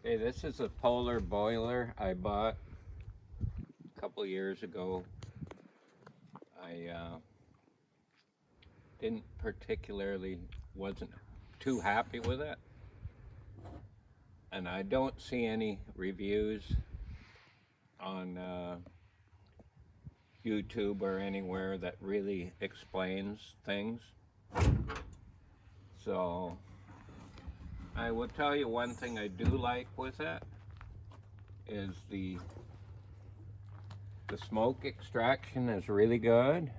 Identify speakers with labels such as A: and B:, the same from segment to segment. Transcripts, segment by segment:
A: Okay, this is a Polar boiler I bought a couple years ago. I didn't particularly wasn't too happy with it, and I don't see any reviews on YouTube or anywhere that really explains things. So I will tell you one thing I do like with it is the smoke extraction is really good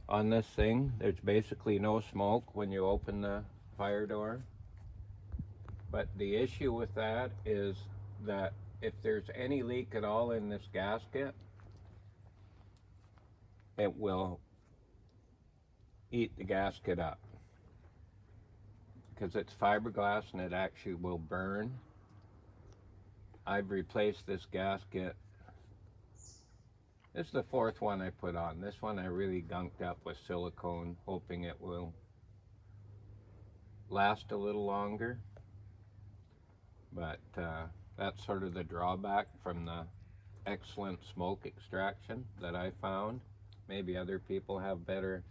A: on this thing. There's basically no smoke when you open the fire door. But the issue with that is that if there's any leak at all in this gasket, it will eat the gasket up because it's fiberglass and it actually will burn. I've replaced this gasket. This is the fourth one I put on. This one I really gunked up with silicone, hoping it will last a little longer. But that's sort of the drawback from the excellent smoke extraction that I found. Maybe other people have better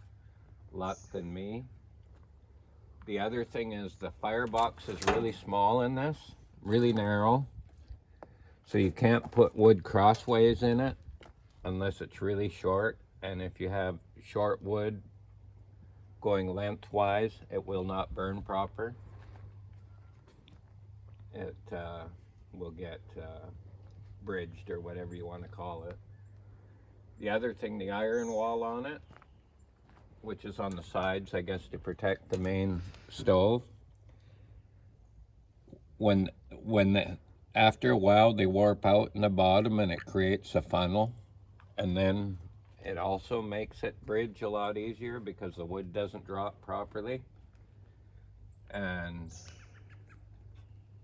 A: luck than me. The other thing is the firebox is really small in this, really narrow. So you can't put wood crossways in it unless it's really short. And if you have short wood going lengthwise, it will not burn proper. It will get bridged or whatever you want to call it. The other thing, the iron wall on it, which is on the sides, I guess, to protect the main stove. After a while, they warp out in the bottom and it creates a funnel. And then it also makes it bridge a lot easier because the wood doesn't drop properly. And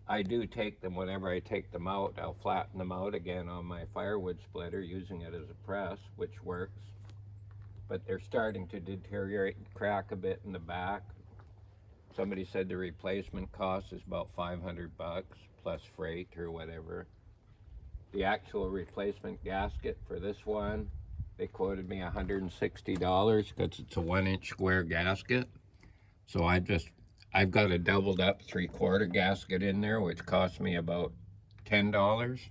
A: I do take them, whenever I take them out, I'll flatten them out again on my firewood splitter using it as a press, which works. But they're starting to deteriorate and crack a bit in the back. Somebody said the replacement cost is about $500 plus freight or whatever. The actual replacement gasket for this one, they quoted me $160 because it's a 1-inch square gasket. So I've got a doubled up 3/4 gasket in there, which cost me about $10.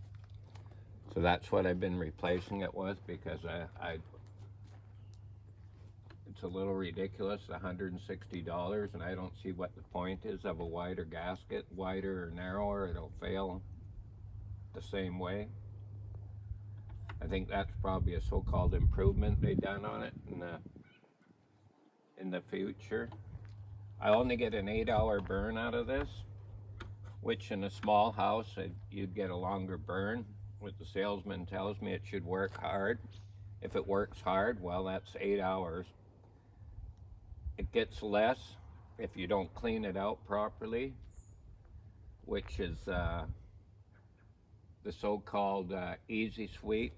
A: So that's what I've been replacing it with because it's a little ridiculous, $160, and I don't see what the point is of a wider gasket. Wider or narrower, it'll fail the same way. I think that's probably a so-called improvement they done on it in the future. I only get an 8-hour burn out of this, which in a small house you'd get a longer burn. What the salesman tells me, it should work hard. If it works hard, well, that's 8 hours. It gets less if you don't clean it out properly, which is the so-called easy sweep,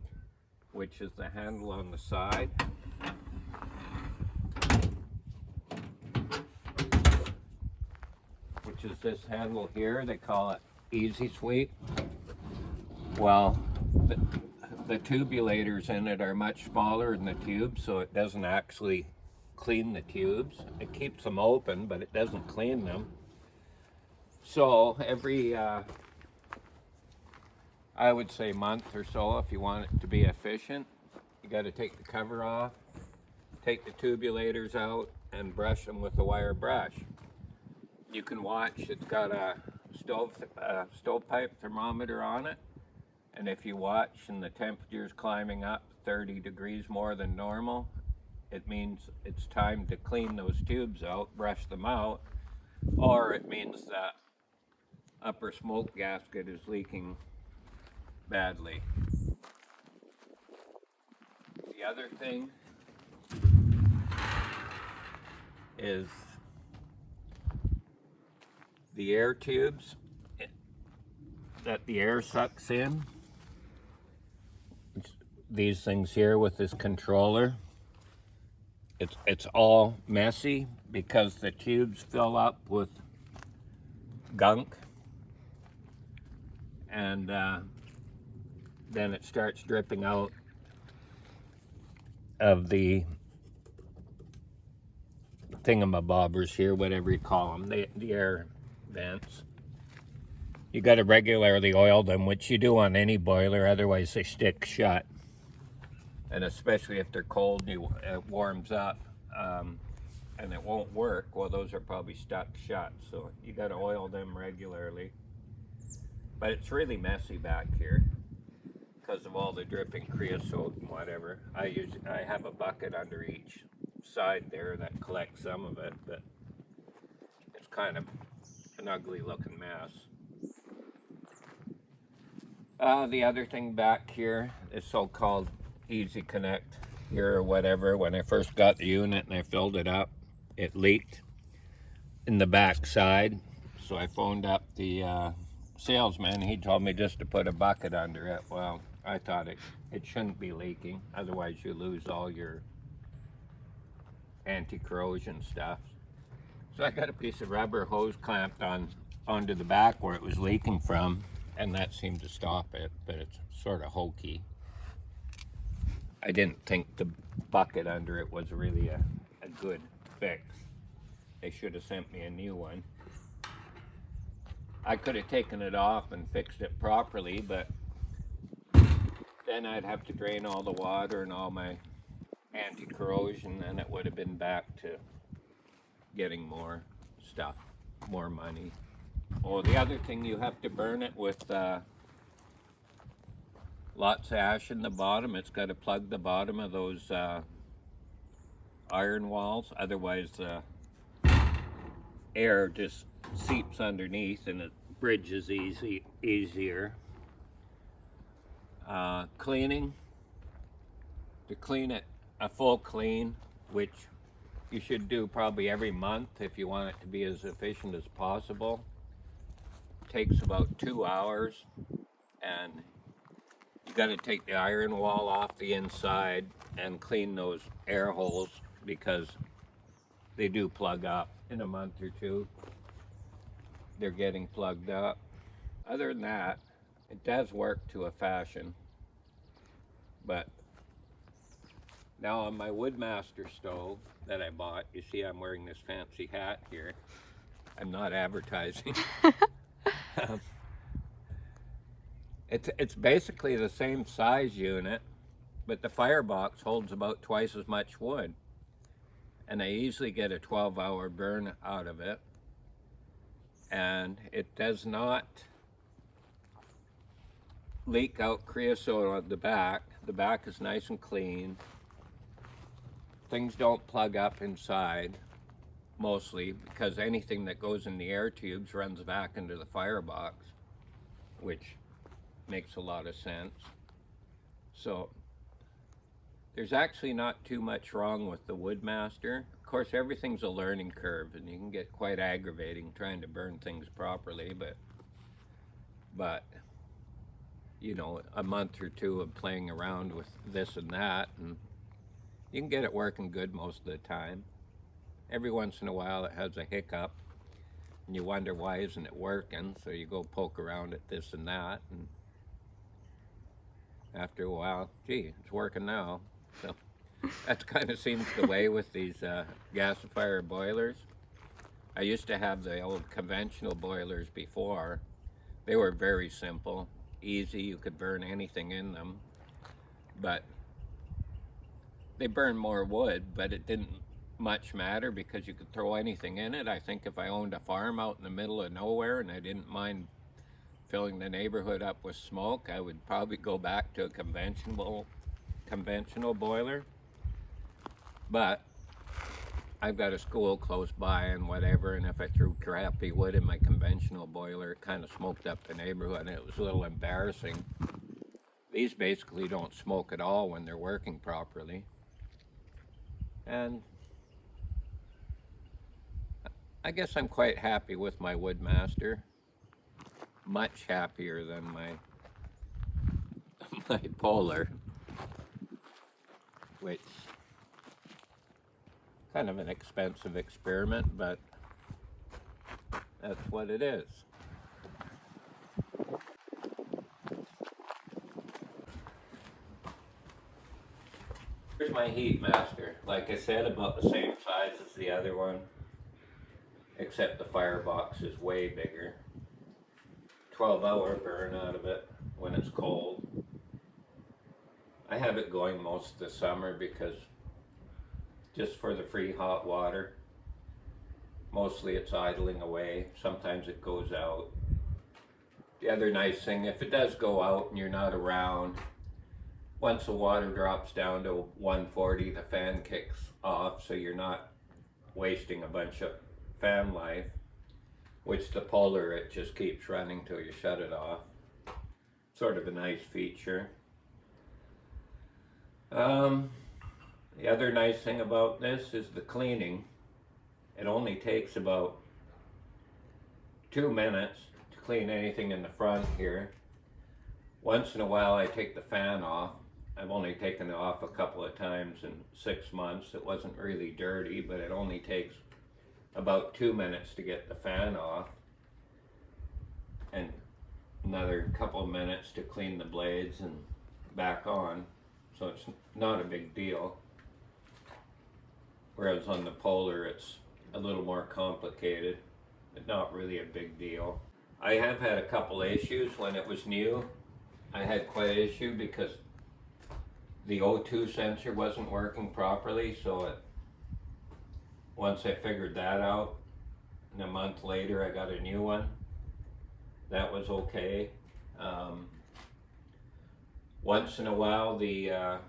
A: which is the handle on the side. Which is this handle here, they call it easy sweep. Well, the tubulators in it are much smaller than the tubes, so it doesn't actually clean the tubes. It keeps them open, but it doesn't clean them. So every I would say month or so, if you want it to be efficient, you got to take the cover off, take the tubulators out, and brush them with a wire brush. You can watch, it's got a stovepipe thermometer on it, and if you watch and the temperature's climbing up 30 degrees more than normal, it means it's time to clean those tubes out, brush them out, or it means that upper smoke gasket is leaking badly. The other thing is the air tubes that the air sucks in. These things here with this controller, it's all messy because the tubes fill up with gunk. and then it starts dripping out of the thingamabobbers here, whatever you call them, the air vents. You got to regularly oil them, which you do on any boiler, otherwise they stick shut. And especially if they're cold and it warms up and it won't work, well, those are probably stuck shut. So you got to oil them regularly. But it's really messy back here because of all the dripping creosote and whatever. I have a bucket under each side there that collects some of it, but it's kind of an ugly looking mess. The other thing back here is so-called Easy Connect here or whatever. When I first got the unit and I filled it up, it leaked in the back side. So I phoned up the salesman. He told me just to put a bucket under it. Well, I thought it shouldn't be leaking, otherwise you lose all your anti-corrosion stuff. So I got a piece of rubber hose clamped onto the back where it was leaking from, and that seemed to stop it, but it's sort of hokey. I didn't think the bucket under it was really a good fix. They should have sent me a new one. I could have taken it off and fixed it properly, but then I'd have to drain all the water and all my anti-corrosion, and it would have been back to getting more stuff, more money. Oh, the other thing, you have to burn it with lots of ash in the bottom. It's got to plug the bottom of those iron walls, otherwise the air just seeps underneath and it bridges easier. Cleaning, to clean it a full clean, which you should do probably every month if you want it to be as efficient as possible, takes about 2 hours, and you got to take the iron wall off the inside and clean those air holes because they do plug up. In a month or two they're getting plugged up. Other than that, it does work to a fashion. But now on my Woodmaster stove that I bought, you see I'm wearing this fancy hat here. I'm not advertising. It's basically the same size unit, but the firebox holds about twice as much wood. And I easily get a 12-hour burn out of it. And it does not leak out creosote on the back. The back is nice and clean. Things don't plug up inside, mostly, because anything that goes in the air tubes runs back into the firebox, which makes a lot of sense. So there's actually not too much wrong with the Woodmaster. Of course, everything's a learning curve, and you can get quite aggravating trying to burn things properly, but you know, a month or two of playing around with this and that, and you can get it working good most of the time. Every once in a while it has a hiccup, and you wonder why isn't it working, so you go poke around at this and that, and after a while, gee, it's working now. So that kind of seems the way with these gasifier boilers. I used to have the old conventional boilers before. They were very simple, easy, you could burn anything in them, but they burned more wood, but it didn't much matter because you could throw anything in it. I think if I owned a farm out in the middle of nowhere and I didn't mind filling the neighborhood up with smoke, I would probably go back to a conventional boiler. But I've got a school close by and whatever, and if I threw crappy wood in my conventional boiler, it kind of smoked up the neighborhood, and it was a little embarrassing. These basically don't smoke at all when they're working properly. And I guess I'm quite happy with my Woodmaster. Much happier than my Polar, which kind of an expensive experiment, but that's what it is. Here's my HEATMASTER. Like I said, about the same size as the other one, except the firebox is way bigger. 12-hour burn out of it when it's cold. I have it going most of the summer because just for the free hot water. Mostly it's idling away. Sometimes it goes out. The other nice thing, if it does go out and you're not around, once the water drops down to 140, the fan kicks off, so you're not wasting a bunch of fan life, which the Polar, it just keeps running till you shut it off. Sort of a nice feature. The other nice thing about this is the cleaning. It only takes about 2 minutes to clean anything in the front here. Once in a while I take the fan off. I've only taken it off a couple of times in 6 months. It wasn't really dirty, but it only takes about 2 minutes to get the fan off, and another couple of minutes to clean the blades and back on. So it's not a big deal. Whereas on the Polar, it's a little more complicated, but not really a big deal. I have had a couple issues when it was new. I had quite an issue because the O2 sensor wasn't working properly, so once I figured that out, and a month later I got a new one. That was okay. Once in a while the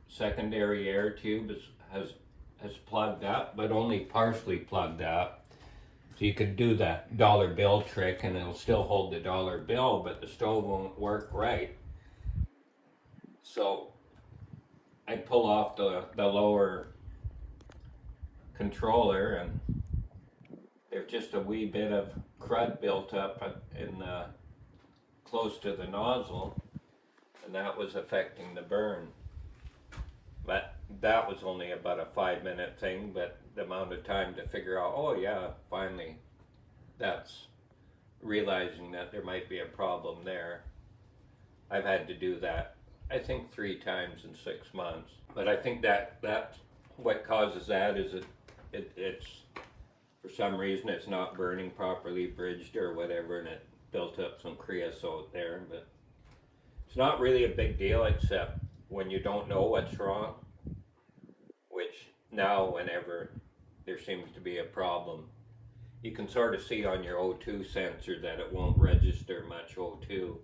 A: secondary air tube has plugged up, but only partially plugged up. So you could do that dollar bill trick and it'll still hold the dollar bill, but the stove won't work right. So I pull off the lower controller, and there's just a wee bit of crud built up in close to the nozzle, and that was affecting the burn. But that was only about a 5-minute thing, but the amount of time to figure out, oh yeah, finally, that's realizing that there might be a problem there. I've had to do that, I think 3 times in 6 months. But I think that's what causes that is it's for some reason it's not burning properly bridged or whatever, and it built up some creosote there. But it's not really a big deal, except when you don't know what's wrong, which now whenever there seems to be a problem, you can sort of see on your O2 sensor that it won't register much O2,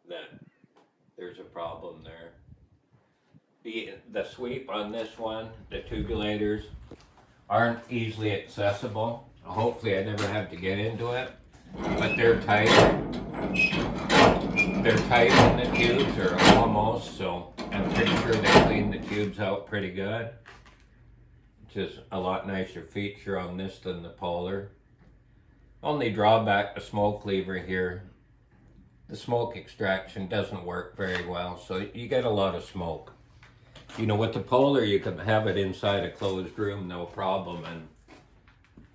A: that there's a problem there. The sweep on this one, the tubulators, aren't easily accessible. Hopefully I never have to get into it, but they're tight. They're tight in the tubes, or almost, so I'm pretty sure they clean the tubes out pretty good. Which is a lot nicer feature on this than the Polar. Only drawback, the smoke lever here, the smoke extraction doesn't work very well, so you get a lot of smoke. You know, with the Polar you can have it inside a closed room, no problem, and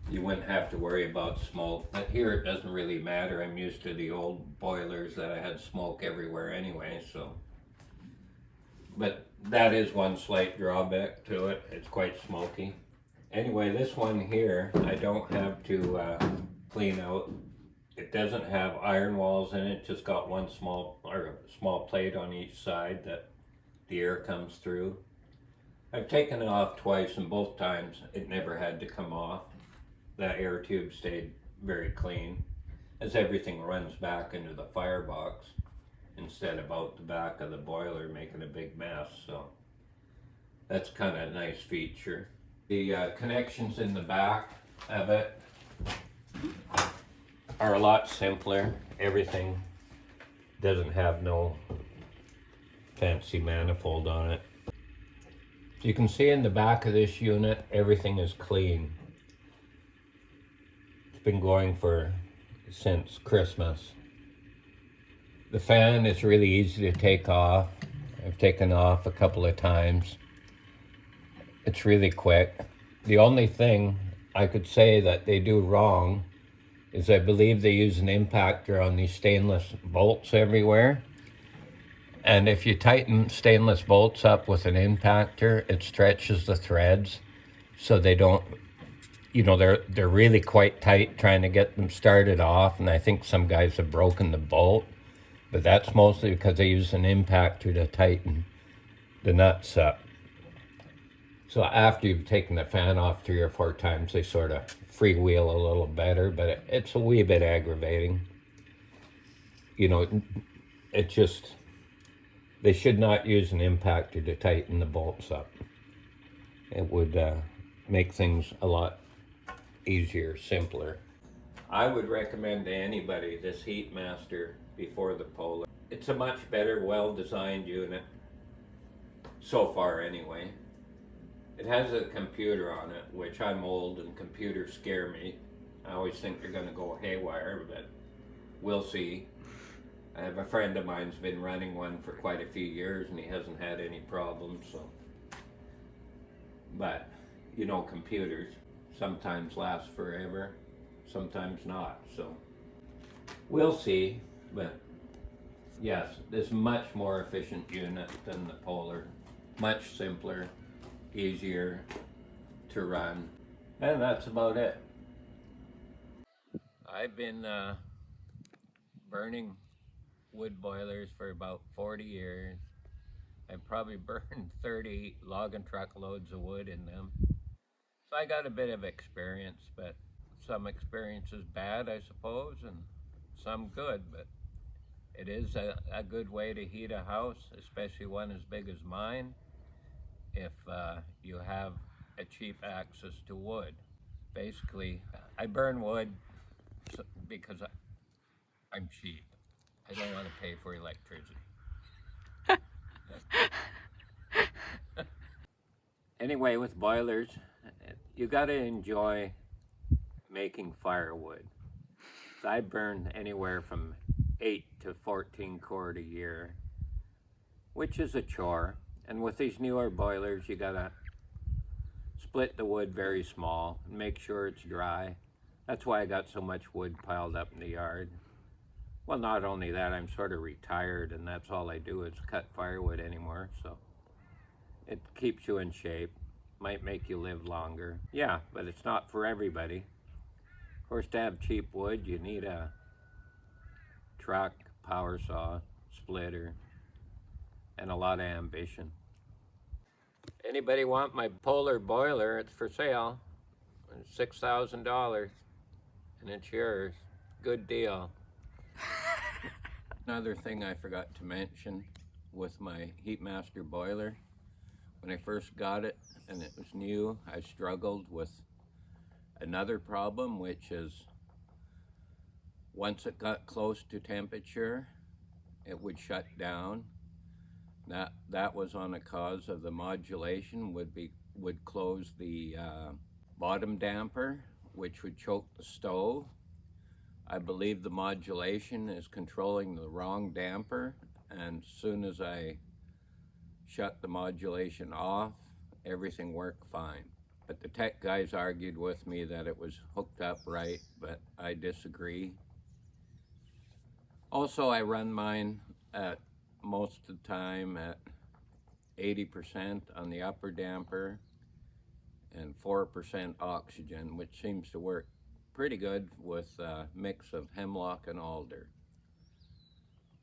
A: you wouldn't have to worry about smoke. But here it doesn't really matter. I'm used to the old boilers that I had smoke everywhere anyway, so. But that is one slight drawback to it. It's quite smoky. Anyway, this one here, I don't have to clean out. It doesn't have iron walls in it, just got one small plate on each side that the air comes through. I've taken it off twice, and both times it never had to come off. That air tube stayed very clean, as everything runs back into the firebox instead of out the back of the boiler making a big mess. So that's kind of a nice feature. The connections in the back of it are a lot simpler. Everything doesn't have no fancy manifold on it. So you can see in the back of this unit, everything is clean. It's been going since Christmas. The fan is really easy to take off. I've taken off a couple of times. It's really quick. The only thing I could say that they do wrong is I believe they use an impactor on these stainless bolts everywhere. And if you tighten stainless bolts up with an impactor, it stretches the threads so they don't, they're really quite tight trying to get them started off. And I think some guys have broken the bolt, but that's mostly because they use an impactor to tighten the nuts up. So after you've taken the fan off 3 or 4 times, they sort of freewheel a little better, but it's a wee bit aggravating. It just, they should not use an impactor to tighten the bolts up. It would make things a lot easier, simpler. I would recommend to anybody this HEATMASTER before the Polar. It's a much better, well-designed unit, so far anyway. It has a computer on it, which I'm old and computers scare me. I always think they're going to go haywire, but we'll see. I have a friend of mine's been running one for quite a few years and he hasn't had any problems, so. But, computers sometimes last forever, sometimes not, so. We'll see, but yes, this is a much more efficient unit than the Polar. Much simpler, easier to run, and that's about it. I've been burning wood boilers for about 40 years. I've probably burned 30 logging truck loads of wood in them. So I got a bit of experience, but some experience is bad, I suppose, and some good, but it is a good way to heat a house, especially one as big as mine, if you have a cheap access to wood. Basically, I burn wood because I'm cheap. I don't want to pay for electricity. Anyway, with boilers, you got to enjoy making firewood. So I burn anywhere from 8 to 14 cord a year, which is a chore. And with these newer boilers, you got to split the wood very small and make sure it's dry. That's why I got so much wood piled up in the yard. Well, not only that, I'm sort of retired and that's all I do is cut firewood anymore, so it keeps you in shape, might make you live longer. Yeah, but it's not for everybody. Of course, to have cheap wood, you need a truck, power saw, splitter, and a lot of ambition. Anybody want my Polar boiler? It's for sale. It's $6,000 and it's yours. Good deal. Another thing I forgot to mention with my HEATMASTER boiler, when I first got it and it was new, I struggled with another problem, which is once it got close to temperature, it would shut down. That was on a cause of the modulation would close the bottom damper, which would choke the stove. I believe the modulation is controlling the wrong damper, and as soon as I shut the modulation off, everything worked fine. But the tech guys argued with me that it was hooked up right, but I disagree. Also, I run mine at most of the time at 80% on the upper damper and 4% oxygen, which seems to work pretty good with a mix of hemlock and alder.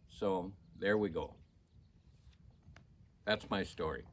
A: So there we go. That's my story.